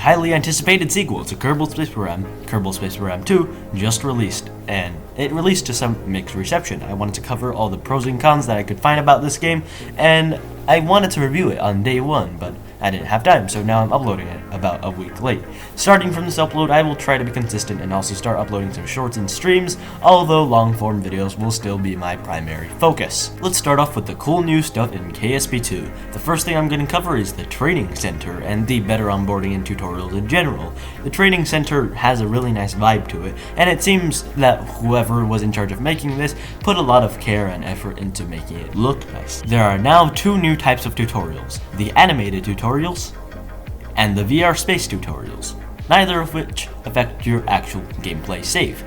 highly anticipated sequel to Kerbal Space Program 2, just released, and it released to some mixed reception. I wanted to cover all the pros and cons that I could find about this game, and I wanted to review it on day one, but I didn't have time, so now I'm uploading it about a week late. Starting from this upload, I will try to be consistent and also start uploading some shorts and streams, although long-form videos will still be my primary focus. Let's start off with the cool new stuff in KSP2. The first thing I'm going to cover is the Training Center and the better onboarding and tutorials in general. The Training Center has a really nice vibe to it, and it seems that whoever was in charge of making this put a lot of care and effort into making it look nice. There are now two new types of tutorials, the animated tutorials and the VR space tutorials, neither of which affect your actual gameplay save.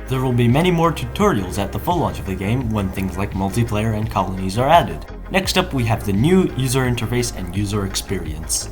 There will be many more tutorials at the full launch of the game when things like multiplayer and colonies are added. Next up, we have the new user interface and user experience.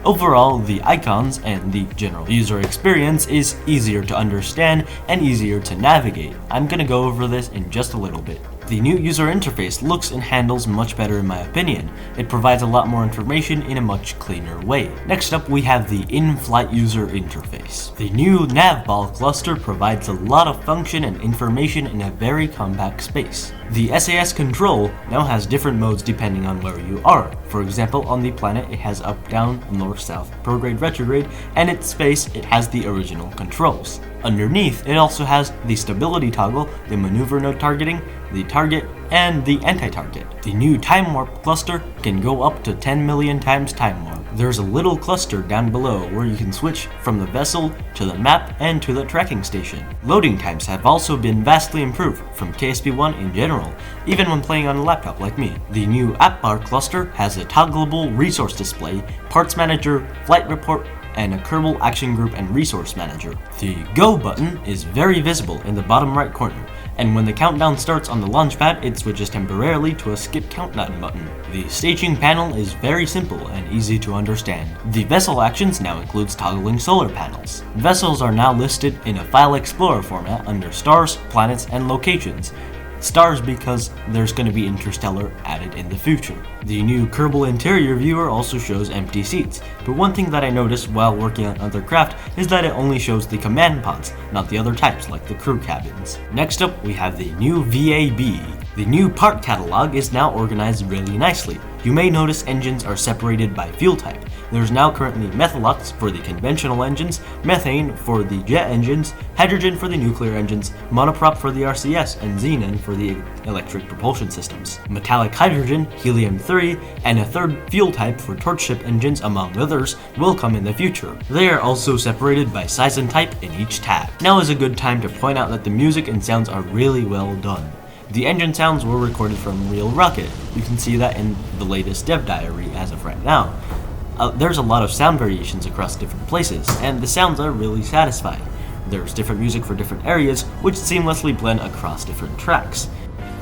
Overall, the icons and the general user experience is easier to understand and easier to navigate. I'm gonna go over this in just a little bit. The new user interface looks and handles much better in my opinion. It provides a lot more information in a much cleaner way. Next up, we have the in-flight user interface. The new navball cluster provides a lot of function and information in a very compact space. The SAS control now has different modes depending on where you are. For example, on the planet it has up, down, north, south, prograde, retrograde, and its space it has the original controls. Underneath, it also has the stability toggle, the maneuver node targeting, the target, and the anti-target. The new time warp cluster can go up to 10 million times time warp. There's a little cluster down below where you can switch from the vessel to the map and to the tracking station. Loading times have also been vastly improved from KSP1 in general, even when playing on a laptop like me. The new app bar cluster has a toggleable resource display, parts manager, flight report, and a Kerbal action group and resource manager. The Go button is very visible in the bottom right corner, and when the countdown starts on the launch pad, it switches temporarily to a skip countdown button. The staging panel is very simple and easy to understand. The vessel actions now includes toggling solar panels. Vessels are now listed in a file explorer format under stars, planets, and locations. Stars because there's going to be interstellar added in the future. The new Kerbal interior viewer also shows empty seats, but one thing that I noticed while working on other craft is that it only shows the command pods, not the other types like the crew cabins. Next up, we have the new VAB. The new part catalog is now organized really nicely. You may notice engines are separated by fuel type. There's now currently methalox for the conventional engines, methane for the jet engines, hydrogen for the nuclear engines, monoprop for the RCS, and xenon for the electric propulsion systems. Metallic hydrogen, helium-3, and a third fuel type for torch ship engines, among others, will come in the future. They are also separated by size and type in each tab. Now is a good time to point out that the music and sounds are really well done. The engine sounds were recorded from Real Rocket. You can see that in the latest dev diary as of right now. There's a lot of sound variations across different places, and the sounds are really satisfying. There's different music for different areas, which seamlessly blend across different tracks.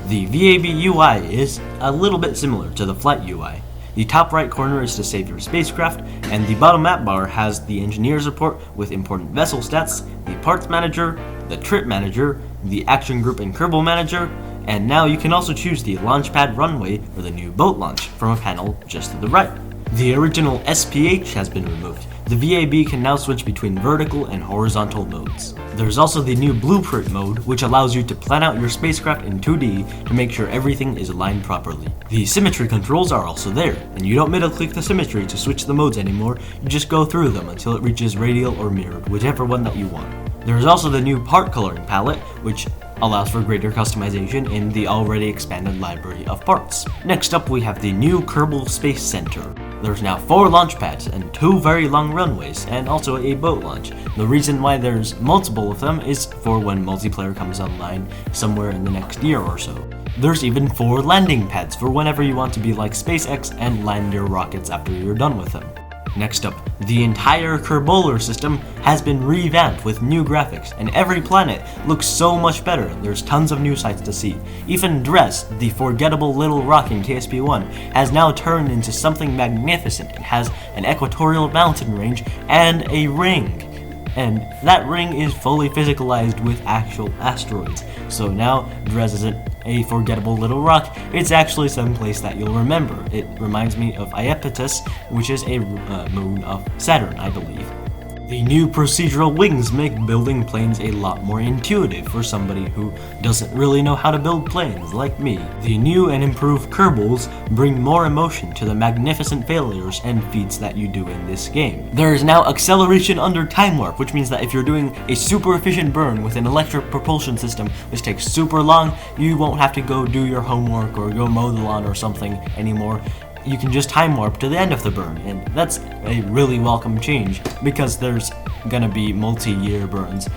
The VAB UI is a little bit similar to the flight UI. The top right corner is to save your spacecraft, and the bottom map bar has the engineer's report with important vessel stats, the parts manager, the trip manager, the action group and Kerbal manager, and now you can also choose the launchpad runway for the new boat launch from a panel just to the right. The original SPH has been removed. The VAB can now switch between vertical and horizontal modes. There's also the new blueprint mode, which allows you to plan out your spacecraft in 2D to make sure everything is aligned properly. The symmetry controls are also there, and you don't middle click the symmetry to switch the modes anymore, you just go through them until it reaches radial or mirrored, whichever one that you want. There's also the new part coloring palette, which allows for greater customization in the already expanded library of parts. Next up, we have the new Kerbal Space Center. There's now 4 launch pads and 2 very long runways, and also a boat launch. The reason why there's multiple of them is for when multiplayer comes online somewhere in the next year or so. There's even 4 landing pads for whenever you want to be like SpaceX and land your rockets after you're done with them. Next up, the entire Kerbaler system has been revamped with new graphics, and every planet looks so much better. There's tons of new sights to see. Even Dres, the forgettable little rock in KSP1, has now turned into something magnificent. It has an equatorial mountain range and a ring. And that ring is fully physicalized with actual asteroids. So now Dres isn't a forgettable little rock, it's actually some place that you'll remember. It reminds me of Iapetus, which is a moon of Saturn, I believe. The new procedural wings make building planes a lot more intuitive for somebody who doesn't really know how to build planes, like me. The new and improved Kerbals bring more emotion to the magnificent failures and feats that you do in this game. There is now acceleration under time warp, which means that if you're doing a super efficient burn with an electric propulsion system, which takes super long, you won't have to go do your homework or go mow the lawn or something anymore. You can just time warp to the end of the burn, and that's a really welcome change because there's gonna be multi-year burns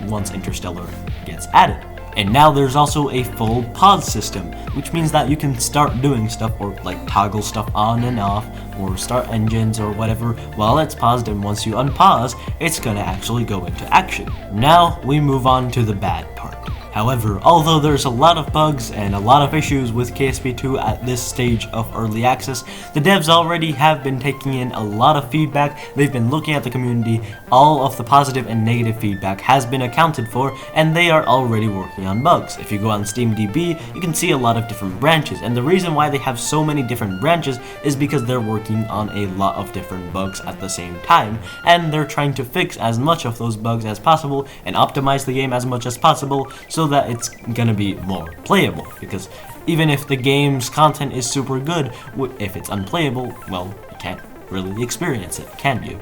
once Interstellar gets added. And now there's also a full pause system, which means that you can start doing stuff or like toggle stuff on and off or start engines or whatever while it's paused, and once you unpause, it's gonna actually go into action. Now we move on to the bad part. However, although there's a lot of bugs and a lot of issues with KSP2 at this stage of early access, the devs already have been taking in a lot of feedback. They've been looking at the community. All of the positive and negative feedback has been accounted for, and they are already working on bugs. If you go on SteamDB, you can see a lot of different branches, and the reason why they have so many different branches is because they're working on a lot of different bugs at the same time, and they're trying to fix as much of those bugs as possible and optimize the game as much as possible so that it's gonna be more playable. Because even if the game's content is super good, if it's unplayable, well, you can't really experience it, can you?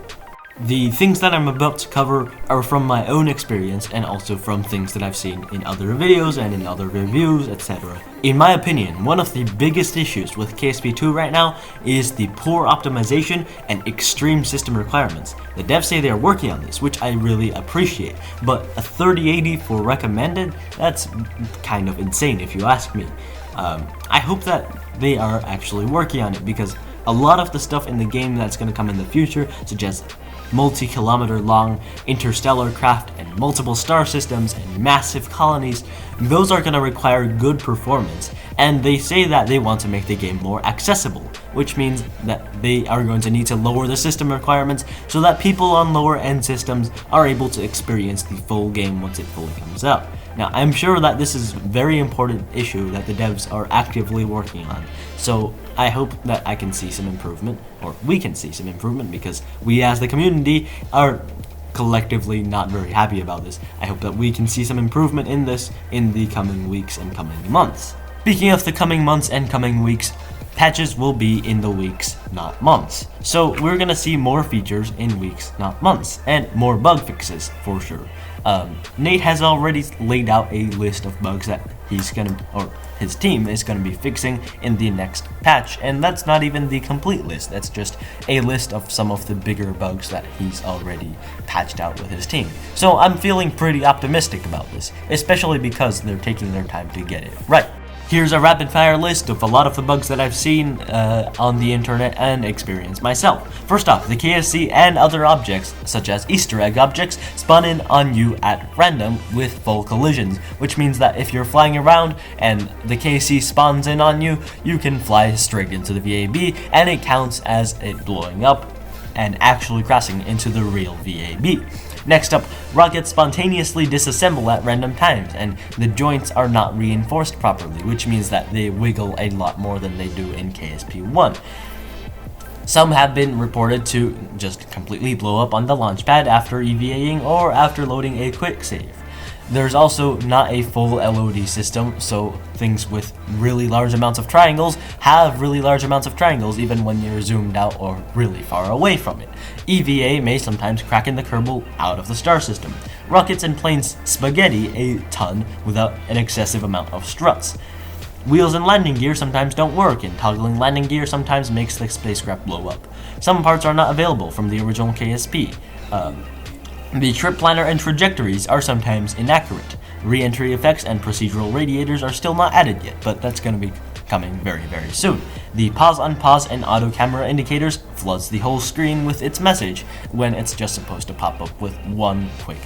The things that I'm about to cover are from my own experience and also from things that I've seen in other videos and in other reviews, etc. In my opinion, one of the biggest issues with KSP2 right now is the poor optimization and extreme system requirements. The devs say they are working on this, which I really appreciate, but a 3080 for recommended, that's kind of insane if you ask me. I hope that they are actually working on it, because a lot of the stuff in the game that's going to come in the future, such as multi-kilometer long interstellar craft and multiple star systems and massive colonies, those are going to require good performance, and they say that they want to make the game more accessible, which means that they are going to need to lower the system requirements so that people on lower end systems are able to experience the full game once it fully comes out. Now, I'm sure that this is a very important issue that the devs are actively working on, so I hope that I can see some improvement, or we can see some improvement, because we as the community are collectively not very happy about this. I hope that we can see some improvement in this in the coming weeks and coming months. Speaking of the coming months and coming weeks, patches will be in the weeks, not months. So we're gonna see more features in weeks, not months, and more bug fixes for sure. Nate has already laid out a list of bugs that his team is gonna be fixing in the next patch, and that's not even the complete list. That's just a list of some of the bigger bugs that he's already patched out with his team. So I'm feeling pretty optimistic about this, especially because they're taking their time to get it right. Here's a rapid fire list of a lot of the bugs that I've seen on the internet and experienced myself. First off, the KSC and other objects, such as Easter egg objects, spawn in on you at random with full collisions, which means that if you're flying around and the KSC spawns in on you, you can fly straight into the VAB, and it counts as it blowing up and actually crashing into the real VAB. Next up, rockets spontaneously disassemble at random times, and the joints are not reinforced properly, which means that they wiggle a lot more than they do in KSP1. Some have been reported to just completely blow up on the launch pad after EVAing or after loading a quick save. There's also not a full LOD system, so things with really large amounts of triangles have really large amounts of triangles even when you're zoomed out or really far away from it. EVA may sometimes crack in the Kerbal out of the star system. Rockets and planes spaghetti a ton without an excessive amount of struts. Wheels and landing gear sometimes don't work, and toggling landing gear sometimes makes the spacecraft blow up. Some parts are not available from the original KSP. The trip planner and trajectories are sometimes inaccurate. Re-entry effects and procedural radiators are still not added yet, but that's going to be coming very, very soon. The pause, unpause, and auto camera indicators floods the whole screen with its message when it's just supposed to pop up with one quick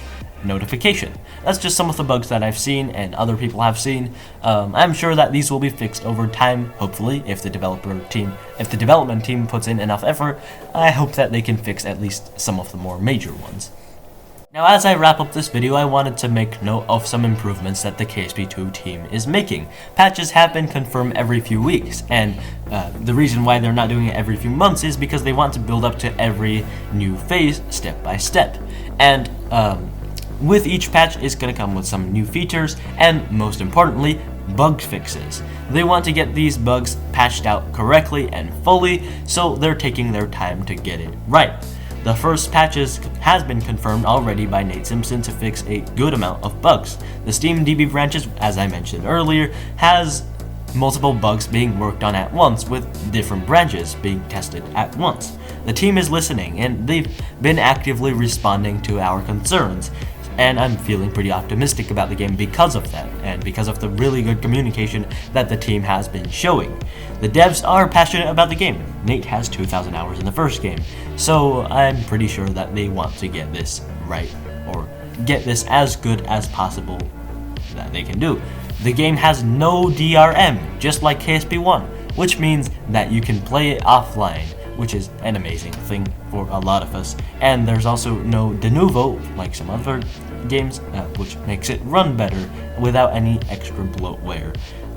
notification. That's just some of the bugs that I've seen and other people have seen. I'm sure that these will be fixed over time, hopefully, if the development team puts in enough effort. I hope that they can fix at least some of the more major ones. Now, as I wrap up this video, I wanted to make note of some improvements that the KSP2 team is making. Patches have been confirmed every few weeks, and the reason why they're not doing it every few months is because they want to build up to every new phase step by step. And with each patch, it's going to come with some new features, and most importantly, bug fixes. They want to get these bugs patched out correctly and fully, so they're taking their time to get it right. The first patches has been confirmed already by Nate Simpson to fix a good amount of bugs. The Steam DB branches, as I mentioned earlier, has multiple bugs being worked on at once, with different branches being tested at once. The team is listening, and they've been actively responding to our concerns, and I'm feeling pretty optimistic about the game because of that, and because of the really good communication that the team has been showing. The devs are passionate about the game. Nate has 2,000 hours in the first game, so I'm pretty sure that they want to get this right, or get this as good as possible that they can do. The game has no DRM, just like KSP1, which means that you can play it offline, which is an amazing thing for a lot of us. And there's also no de novo, like some other games, which makes it run better without any extra bloatware.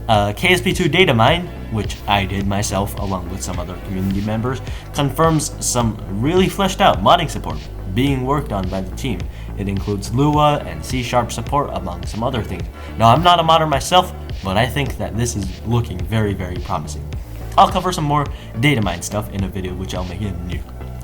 KSP2 data mine, which I did myself along with some other community members, confirms some really fleshed out modding support being worked on by the team. It includes Lua and C# support among some other things. Now, I'm not a modder myself, but I think that this is looking very, very promising. I'll cover some more data mine stuff in a video which I'll make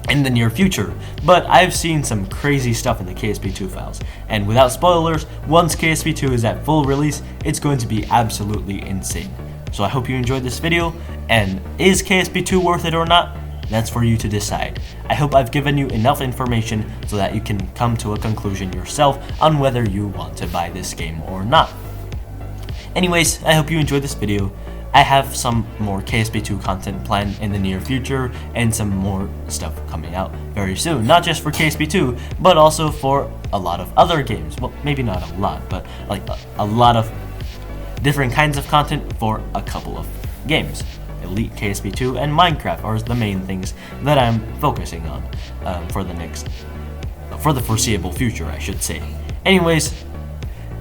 in the near future, but I've seen some crazy stuff in the KSP2 files, and without spoilers, once KSP2 is at full release, it's going to be absolutely insane. So I hope you enjoyed this video, and is KSP2 worth it or not? That's for you to decide. I hope I've given you enough information so that you can come to a conclusion yourself on whether you want to buy this game or not. Anyways, I hope you enjoyed this video. I have some more KSP2 content planned in the near future, and some more stuff coming out very soon. Not just for KSP2, but also for a lot of other games. Well, maybe not a lot, but like a lot of different kinds of content for a couple of games. Elite, KSP2, and Minecraft are the main things that I'm focusing on for the foreseeable future, I should say. Anyways,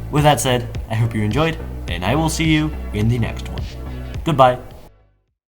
with that said, I hope you enjoyed, and I will see you in the next one. Goodbye.